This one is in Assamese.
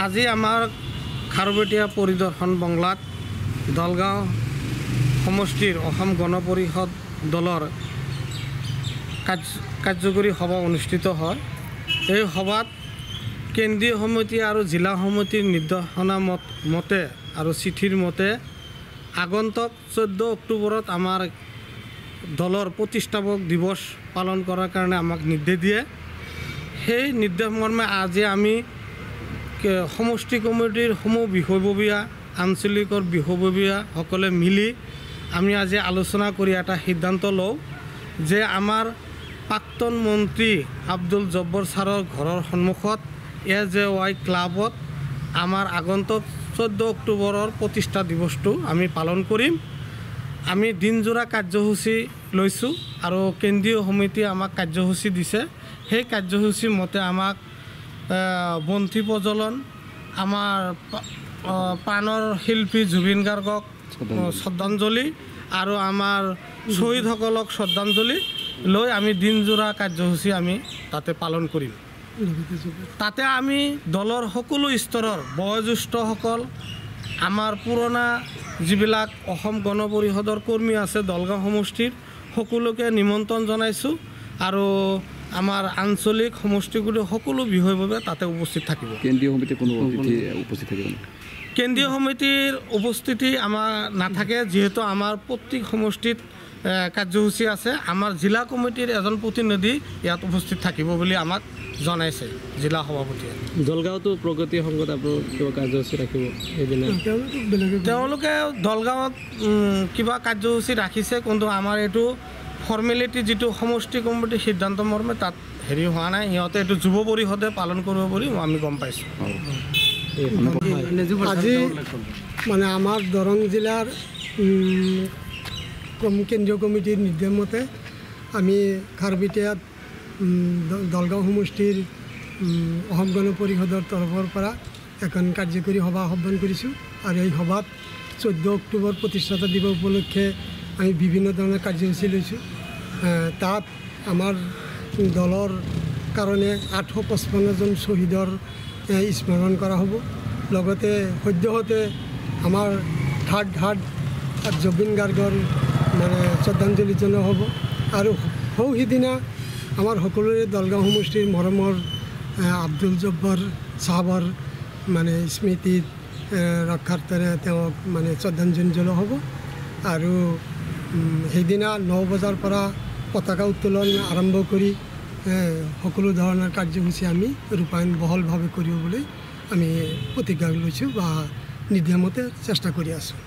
আজি আমাৰ খাৰুপেটীয়া পৰিদৰ্শন বংলাত দলগাঁও সমষ্টিৰ অসম গণ পৰিষদ দলৰ কাৰ্যকৰী সভা অনুষ্ঠিত হয়। এই সভাত কেন্দ্ৰীয় সমিতি আৰু জিলা সমিতিৰ নিৰ্দেশনা মতে আৰু চিঠিৰ মতে আগন্তুক 14 অক্টোবৰত আমাৰ দলৰ প্ৰতিষ্ঠাপক দিৱস পালন কৰাৰ কাৰণে আমাক নিৰ্দেশ দিয়ে। সেই নিৰ্দেশ মৰ্মে আজি আমি সমষ্টি কমিটিৰ সমূহ বিষয়ববীয়া আঞ্চলিকৰ বিষয়ববীয়া সকলে মিলি আমি আজি আলোচনা কৰি এটা সিদ্ধান্ত লওঁ যে আমাৰ প্ৰাক্তন মন্ত্ৰী আব্দুল জব্বৰ ছাৰৰ ঘৰৰ সন্মুখত AJY ক্লাবত আমাৰ আগন্তুক 14 অক্টোবৰৰ প্ৰতিষ্ঠা দিৱসটো আমি পালন কৰিম। আমি দিনজোৰা কাৰ্যসূচী লৈছোঁ আৰু কেন্দ্ৰীয় সমিতিয়ে আমাক কাৰ্যসূচী দিছে। সেই কাৰ্যসূচী মতে আমাক বন্তি প্ৰজ্বলন, আমাৰ প্ৰাণৰ শিল্পী জুবিন গাৰ্গক শ্ৰদ্ধাঞ্জলি আৰু আমাৰ শ্বহীদসকলক শ্ৰদ্ধাঞ্জলি লৈ আমি দিনজোৰা কাৰ্যসূচী আমি তাতে পালন কৰিম। তাতে আমি দলৰ সকলো স্তৰৰ বয়োজ্যেষ্ঠসকল, আমাৰ পুৰণা যিবিলাক অসম গণ পৰিষদৰ কৰ্মী আছে দলগাঁও সমষ্টিৰ সকলোকে নিমন্ত্ৰণ জনাইছোঁ আৰু আমাৰ আঞ্চলিক সমষ্টিগুৰি সকলো বিষয়ববীয়া তাতে উপস্থিত থাকিব। কেন্দ্ৰীয় সমিতিৰ কোনো অতিথি উপস্থিত থাকিব? কেন্দ্ৰীয় সমিতিৰ উপস্থিতি আমাৰ নাথাকে, যিহেতু আমাৰ প্ৰত্যেক সমষ্টিত কাৰ্যসূচী আছে। আমাৰ জিলা কমিটিৰ এজন প্ৰতিনিধি ইয়াত উপস্থিত থাকিব বুলি আমাক জনাইছে জিলা সভাপতিয়ে। দলগাঁৱতো প্ৰগতি সংঘত আপোনাৰ কিবা কাৰ্যসূচী ৰাখিব সেইদিনা? তেওঁলোকে দলগাঁৱত কিবা কাৰ্যসূচী ৰাখিছে, কিন্তু আমাৰ এইটো ফৰ্মেলিটি যিটো সমষ্টি কমিটিৰ সিদ্ধান্ত মৰ্মে তাত হেৰি হোৱা নাই। সিহঁতে এইটো যুৱ পৰিষদে পালন কৰিব বুলি আমি গম পাইছোঁ। আজি মানে আমাৰ দৰং জিলাৰ কেন্দ্ৰীয় কমিটিৰ নিৰ্দেশ মতে আমি খাৰুপেটীয়াত দলগাঁও সমষ্টিৰ অসম গণ পৰিষদৰ তৰফৰ পৰা এখন কাৰ্যকৰী সভা আহ্বান কৰিছোঁ আৰু এই সভাত 14 অক্টোবৰ প্ৰতিষ্ঠাতা দিৱস উপলক্ষে আমি বিভিন্ন ধৰণৰ কাৰ্যসূচী লৈছোঁ। তাত আমাৰ দলৰ কাৰণে 855জন শ্বহীদৰ স্মৰণ কৰা হ'ব। লগতে সদ্যহতে আমাৰ থাৰ্ড জুবিন গাৰ্গৰ মানে শ্ৰদ্ধাঞ্জলি জনোৱা হ'ব আৰু সিদিনা আমাৰ সকলোৰে দলগাঁও সমষ্টিৰ মৰমৰ আব্দুল জব্বৰ চাহাবৰ মানে স্মৃতিত ৰক্ষাৰ্থে তেওঁক মানে শ্ৰদ্ধাঞ্জলি জনোৱা হ'ব আৰু সেইদিনা 9 বজাৰ পৰা পতাকা উত্তোলন আৰম্ভ কৰি সকলো ধৰণৰ কাৰ্যসূচী আমি ৰূপায়ণ বহলভাৱে কৰিবলৈ আমি প্ৰতিজ্ঞা লৈছোঁ বা নিৰ্দেশমতে চেষ্টা কৰি আছোঁ।